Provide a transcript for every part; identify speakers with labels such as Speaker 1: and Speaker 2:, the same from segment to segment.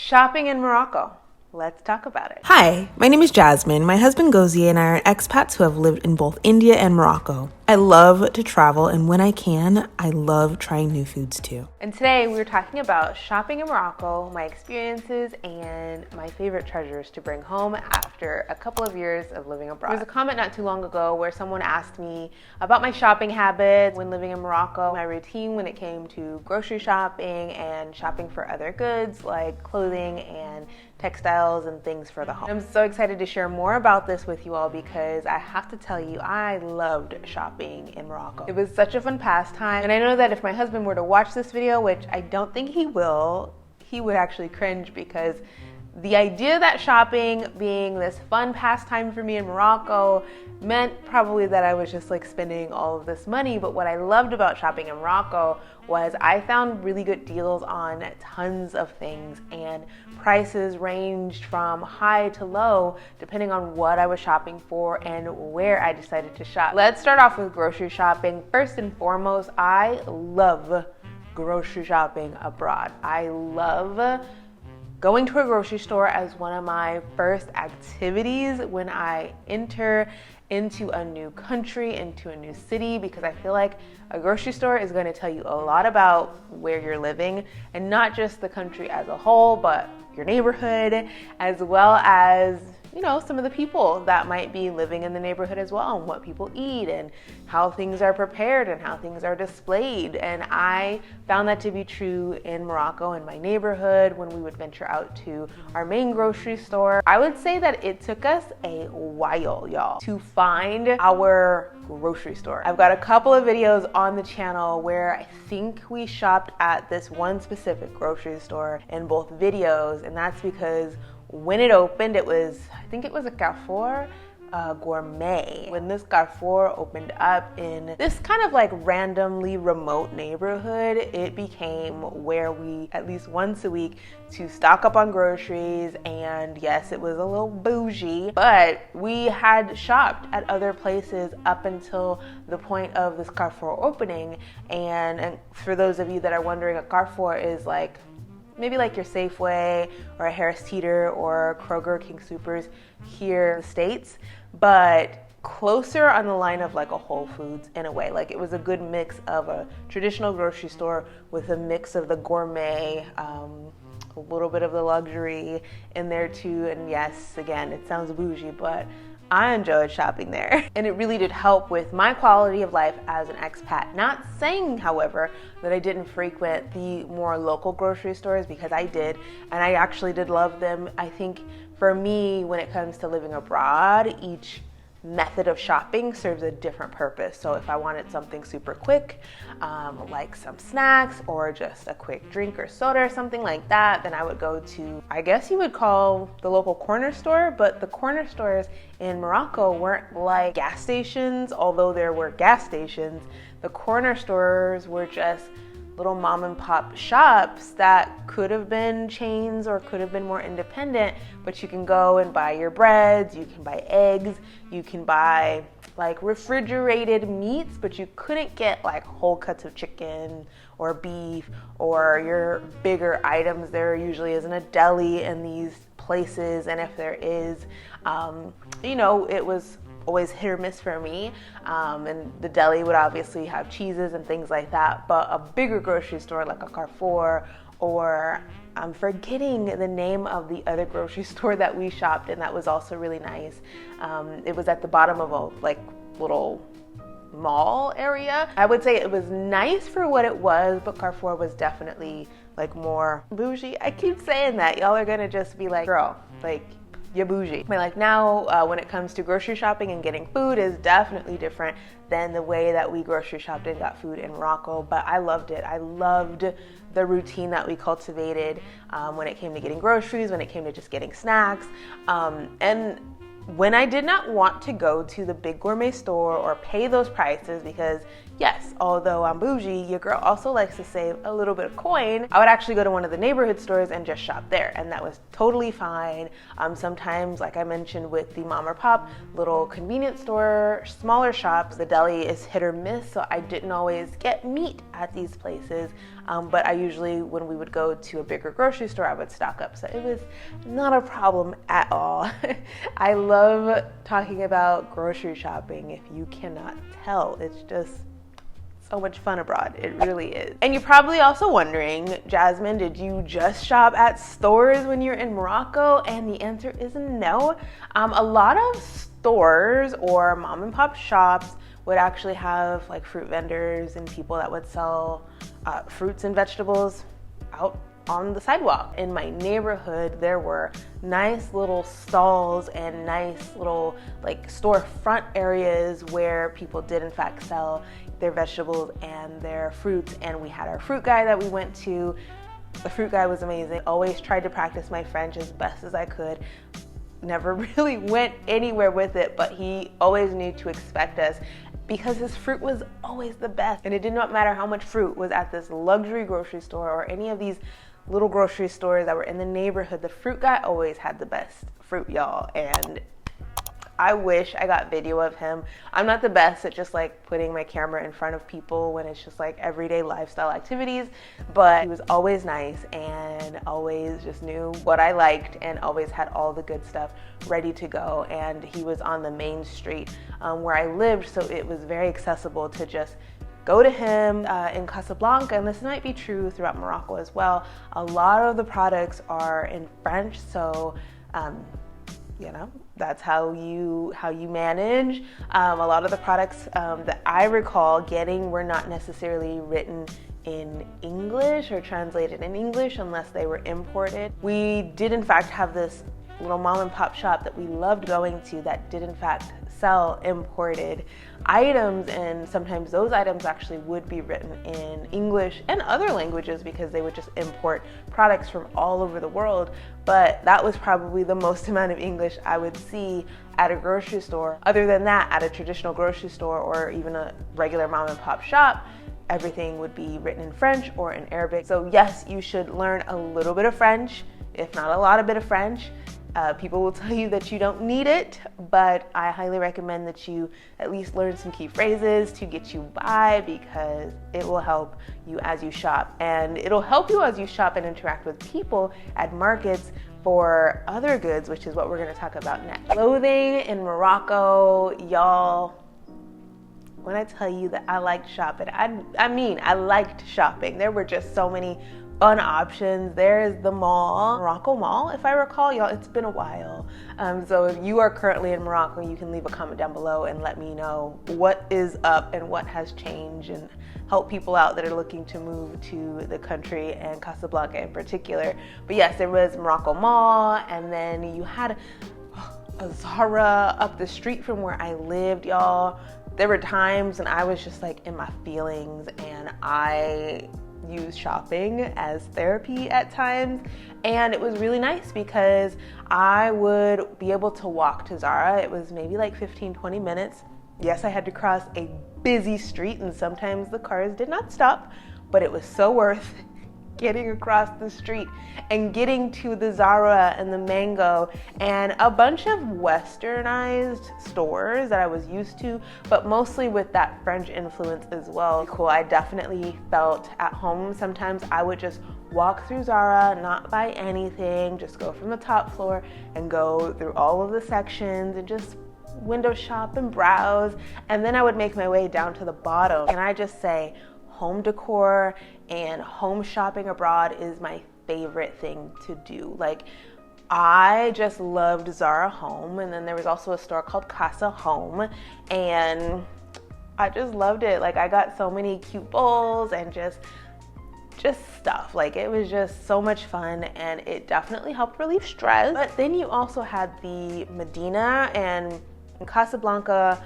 Speaker 1: Shopping in Morocco. Let's talk about it.
Speaker 2: Hi, my name is Jasmine. My husband Gozi and I are expats who have lived in both India and Morocco. I love to travel, and when I can, I love trying new foods too.
Speaker 1: And today we're talking about shopping in Morocco, my experiences, and my favorite treasures to bring home after a couple of years of living abroad. There was a comment not too long ago where someone asked me about my shopping habits when living in Morocco, my routine when it came to grocery shopping and shopping for other goods like clothing and textiles and things for the home. I'm so excited to share more about this with you all because I have to tell you, I loved shopping in Morocco. It was such a fun pastime, and I know that if my husband were to watch this video, which I don't think he will, he would actually cringe because the idea that shopping being this fun pastime for me in Morocco meant probably that I was just like spending all of this money. But what I loved about shopping in Morocco was I found really good deals on tons of things, and prices ranged from high to low depending on what I was shopping for and where I decided to shop. Let's start off with grocery shopping. First and foremost, I love grocery shopping abroad. I love going to a grocery store as one of my first activities when I enter into a new country, into a new city, because I feel like a grocery store is going to tell you a lot about where you're living, and not just the country as a whole, but your neighborhood, as well as, you know, some of the people that might be living in the neighborhood as well, and what people eat and how things are prepared and how things are displayed. And I found that to be true in Morocco, in my neighborhood, when we would venture out to our main grocery store. I would say that it took us a while, y'all, to find our grocery store. I've got a couple of videos on the channel where I think we shopped at this one specific grocery store in both videos, and that's because when it opened, I think it was a Carrefour Gourmet. When this Carrefour opened up in this kind of like randomly remote neighborhood, it became where we, at least once a week, to stock up on groceries. And yes, it was a little bougie, but we had shopped at other places up until the point of this Carrefour opening. And for those of you that are wondering, a Carrefour is like maybe like your Safeway or a Harris Teeter or Kroger, King Soopers here in the States, but closer on the line of like a Whole Foods in a way. Like it was a good mix of a traditional grocery store with a mix of the gourmet, a little bit of the luxury in there too. And yes, again, it sounds bougie, but I enjoyed shopping there, and it really did help with my quality of life as an expat. Not saying, however, that I didn't frequent the more local grocery stores, because I did, and I actually did love them. I think for me, when it comes to living abroad, each method of shopping serves a different purpose. So if I wanted something super quick, like some snacks or just a quick drink or soda or something like that, then I would go to, I guess you would call the local corner store, but the corner stores in Morocco weren't like gas stations. Although there were gas stations, the corner stores were just little mom and pop shops that could have been chains or could have been more independent, but you can go and buy your breads, you can buy eggs, you can buy like refrigerated meats, but you couldn't get like whole cuts of chicken or beef or your bigger items. There usually isn't a deli in these places, and if there is, you know, it was always hit or miss for me, and the deli would obviously have cheeses and things like that, but a bigger grocery store like a Carrefour, or I'm forgetting the name of the other grocery store that we shopped in that was also really nice. It was at the bottom of a like little mall area. I would say it was nice for what it was, but Carrefour was definitely like more bougie. I keep saying that, y'all are gonna just be like, girl, like, you're bougie. My life now, when it comes to grocery shopping and getting food, is definitely different than the way that we grocery shopped and got food in Morocco, but I loved it. I loved the routine that we cultivated when it came to getting groceries, when it came to just getting snacks, and when I did not want to go to the big gourmet store or pay those prices, because yes, although I'm bougie, your girl also likes to save a little bit of coin. I would actually go to one of the neighborhood stores and just shop there, and that was totally fine. Sometimes, like I mentioned with the mom or pop little convenience store, smaller shops, the deli is hit or miss, so I didn't always get meat at these places. But I usually, when we would go to a bigger grocery store, I would stock up. So it was not a problem at all. I love talking about grocery shopping, if you cannot tell. It's just so much fun abroad. It really is. And you're probably also wondering, Jasmine, did you just shop at stores when you're in Morocco? And the answer is no. A lot of stores or mom and pop shops would actually have like fruit vendors and people that would sell fruits and vegetables out on the sidewalk. In my neighborhood, there were nice little stalls and nice little like storefront areas where people did in fact sell their vegetables and their fruits. And we had our fruit guy that we went to. The fruit guy was amazing. Always tried to practice my French as best as I could. Never really went anywhere with it, but he always knew to expect us because his fruit was always the best. And it did not matter how much fruit was at this luxury grocery store or any of these little grocery stores that were in the neighborhood. The fruit guy always had the best fruit, y'all. And I wish I got video of him. I'm not the best at just like putting my camera in front of people when it's just like everyday lifestyle activities, but he was always nice and always just knew what I liked and always had all the good stuff ready to go. And he was on the main street where I lived, so it was very accessible to just go to him in Casablanca, and this might be true throughout Morocco as well. A lot of the products are in French, so you know, that's how you manage. A lot of the products that I recall getting were not necessarily written in English or translated in English unless they were imported. We did in fact have this little mom and pop shop that we loved going to that did in fact sell imported items, and sometimes those items actually would be written in English and other languages because they would just import products from all over the world. But that was probably the most amount of English I would see at a grocery store. Other than that, at a traditional grocery store or even a regular mom and pop shop, everything would be written in French or in Arabic. So yes, you should learn a little bit of French, if not a lot of bit of French. People will tell you that you don't need it, but I highly recommend that you at least learn some key phrases to get you by, because it will help you as you shop. And it'll help you as you shop and interact with people at markets for other goods, which is what we're going to talk about next. Clothing in Morocco, y'all. When I tell you that I liked shopping, I mean I liked shopping. There were just so many fun options. There's the mall, Morocco Mall, if I recall. Y'all, it's been a while. So if you are currently in Morocco, you can leave a comment down below and let me know what is up and what has changed, and help people out that are looking to move to the country and Casablanca in particular. But yes, there was Morocco Mall, and then you had a Zara up the street from where I lived, y'all. There were times when I was just like in my feelings, and I use shopping as therapy at times, and it was really nice because I would be able to walk to Zara. It was maybe like 15-20 minutes. Yes, I had to cross a busy street and sometimes the cars did not stop, but it was so worth getting across the street and getting to the Zara and the Mango and a bunch of westernized stores that I was used to, but mostly with that French influence as well. Cool. I definitely felt at home. Sometimes I would just walk through Zara, not buy anything, just go from the top floor and go through all of the sections and just window shop and browse, and then I would make my way down to the bottom. And I just say, home decor and home shopping abroad is my favorite thing to do. Like, I just loved Zara Home, and then there was also a store called Casa Home, and I just loved it. Like, I got so many cute bowls and just stuff. Like, it was just so much fun, and it definitely helped relieve stress. But then you also had the Medina, and in Casablanca,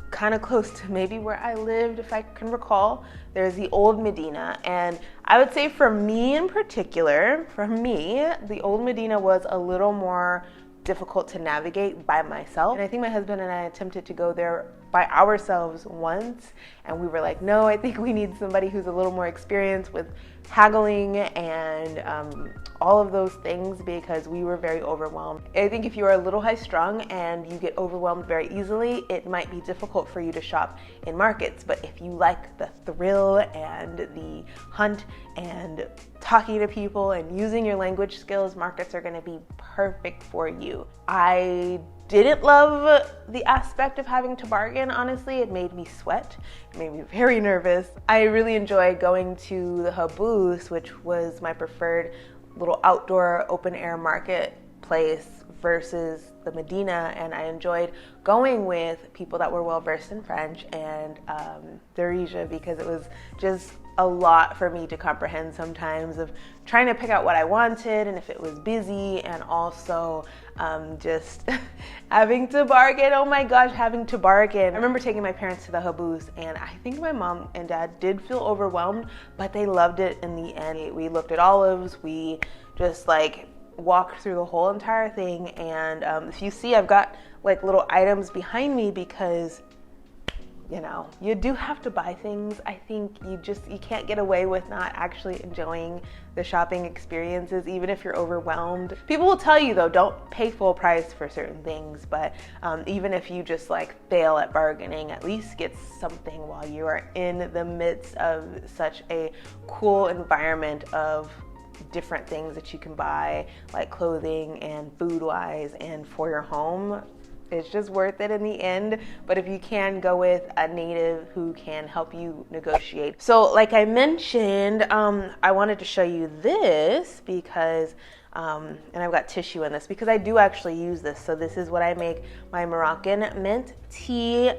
Speaker 1: kind of close to maybe where I lived, if I can recall, there's the old Medina. And I would say for me in particular, the old Medina was a little more difficult to navigate by myself. And I think my husband and I attempted to go there by ourselves once, and we were like, no, I think we need somebody who's a little more experienced with haggling and all of those things, because we were very overwhelmed. I think if you are a little high strung and you get overwhelmed very easily, it might be difficult for you to shop in markets. But if you like the thrill and the hunt and talking to people and using your language skills, markets are going to be perfect for you. I didn't love the aspect of having to bargain, honestly. It made me sweat. It made me very nervous. I really enjoyed going to the Haboos, which was my preferred little outdoor open air market place, versus the Medina, and I enjoyed going with people that were well versed in French and Darija, because it was just a lot for me to comprehend sometimes, of trying to pick out what I wanted and if it was busy, and also just having to bargain. Oh my gosh, having to bargain. I remember taking my parents to the Haboos, and I think my mom and dad did feel overwhelmed, but they loved it in the end. We looked at olives, we just like walk through the whole entire thing, and if you see, I've got like little items behind me, because you know, you do have to buy things. I think you can't get away with not actually enjoying the shopping experiences, even if you're overwhelmed. People will tell you though, don't pay full price for certain things, but even if you just like fail at bargaining, at least get something while you are in the midst of such a cool environment of different things that you can buy, like clothing and food wise and for your home. It's just worth it in the end. But if you can, go with a native who can help you negotiate. So like I mentioned, I wanted to show you this because and I've got tissue in this because I do actually use this. So this is what I make my Moroccan mint tea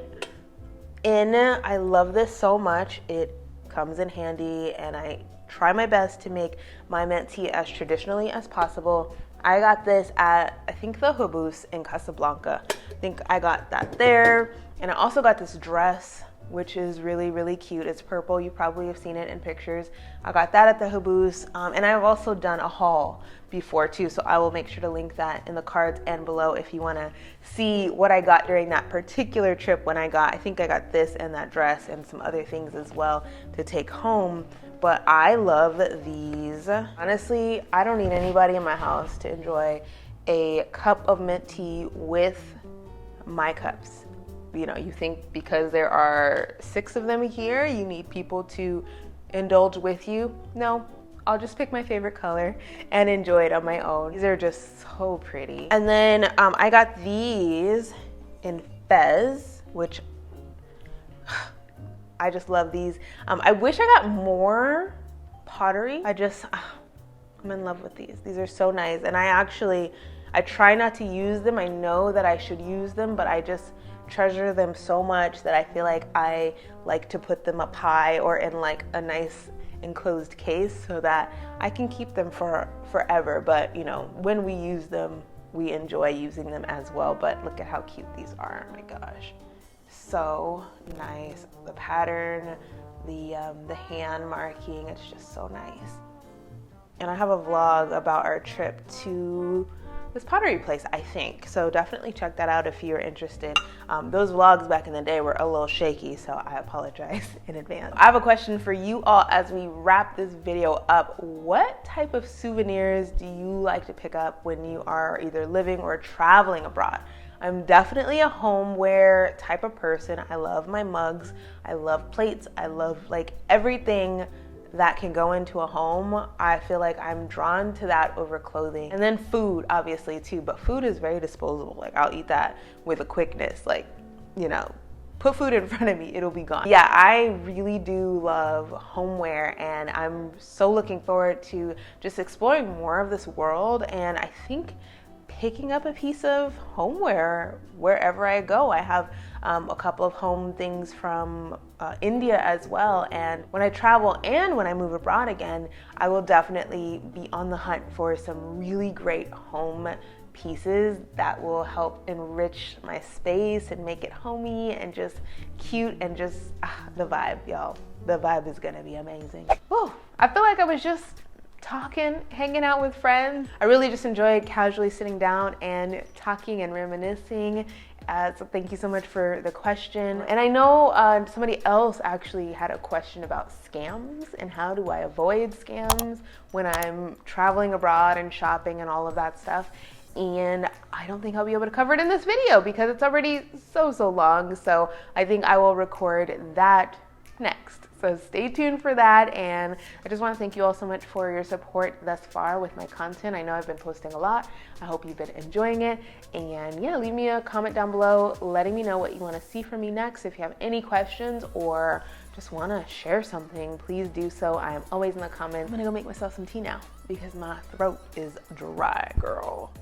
Speaker 1: in. I love this so much. It comes in handy, and I try my best to make my mint tea as traditionally as possible. I got this at, I think, the Haboos in Casablanca. I think I got that there. And I also got this dress, which is really, really cute. It's purple. You probably have seen it in pictures. I got that at the Haboos. And I've also done a haul before too, so I will make sure to link that in the cards and below if you want to see what I got during that particular trip. When I think I got this and that dress and some other things as well to take home. But I love these. Honestly, I don't need anybody in my house to enjoy a cup of mint tea with my cups. You know, you think because there are 6 of them here, you need people to indulge with you. No, I'll just pick my favorite color and enjoy it on my own. These are just so pretty. And then I got these in Fez, which I just love these. I wish I got more pottery. I'm in love with these. These are so nice. And I try not to use them. I know that I should use them, but I just treasure them so much that I feel like I like to put them up high or in like a nice enclosed case so that I can keep them for forever. But you know, when we use them, we enjoy using them as well. But look at how cute these are. Oh my gosh. So nice. The pattern, the hand marking, it's just so nice. And I have a vlog about our trip to this pottery place, I think. So definitely check that out if you're interested. Those vlogs back in the day were a little shaky, so I apologize in advance. I have a question for you all as we wrap this video up. What type of souvenirs do you like to pick up when you are either living or traveling abroad? I'm definitely a homeware type of person. I love my mugs. I love plates. I love like everything that can go into a home. I feel like I'm drawn to that over clothing. And then food, obviously, too. But food is very disposable. Like, I'll eat that with a quickness. Like, you know, put food in front of me, it'll be gone. Yeah, I really do love homeware, and I'm so looking forward to just exploring more of this world. And I think picking up a piece of homeware wherever I go. I have a couple of home things from India as well, and when I travel and when I move abroad again, I will definitely be on the hunt for some really great home pieces that will help enrich my space and make it homey and just cute and just the vibe, y'all. The vibe is gonna be amazing. Whew, I feel like I was just talking, hanging out with friends. I really just enjoyed casually sitting down and talking and reminiscing So thank you so much for the question. And I know somebody else actually had a question about scams and how do I avoid scams when I'm traveling abroad and shopping and all of that stuff. And I don't think I'll be able to cover it in this video because it's already so long. So I think I will record that next. So stay tuned for that, and I just want to thank you all so much for your support thus far with my content. I know I've been posting a lot. I hope you've been enjoying it, and yeah, leave me a comment down below letting me know what you want to see from me next. If you have any questions or just want to share something, please do so. I am always in the comments. I'm gonna go make myself some tea now because my throat is dry, girl.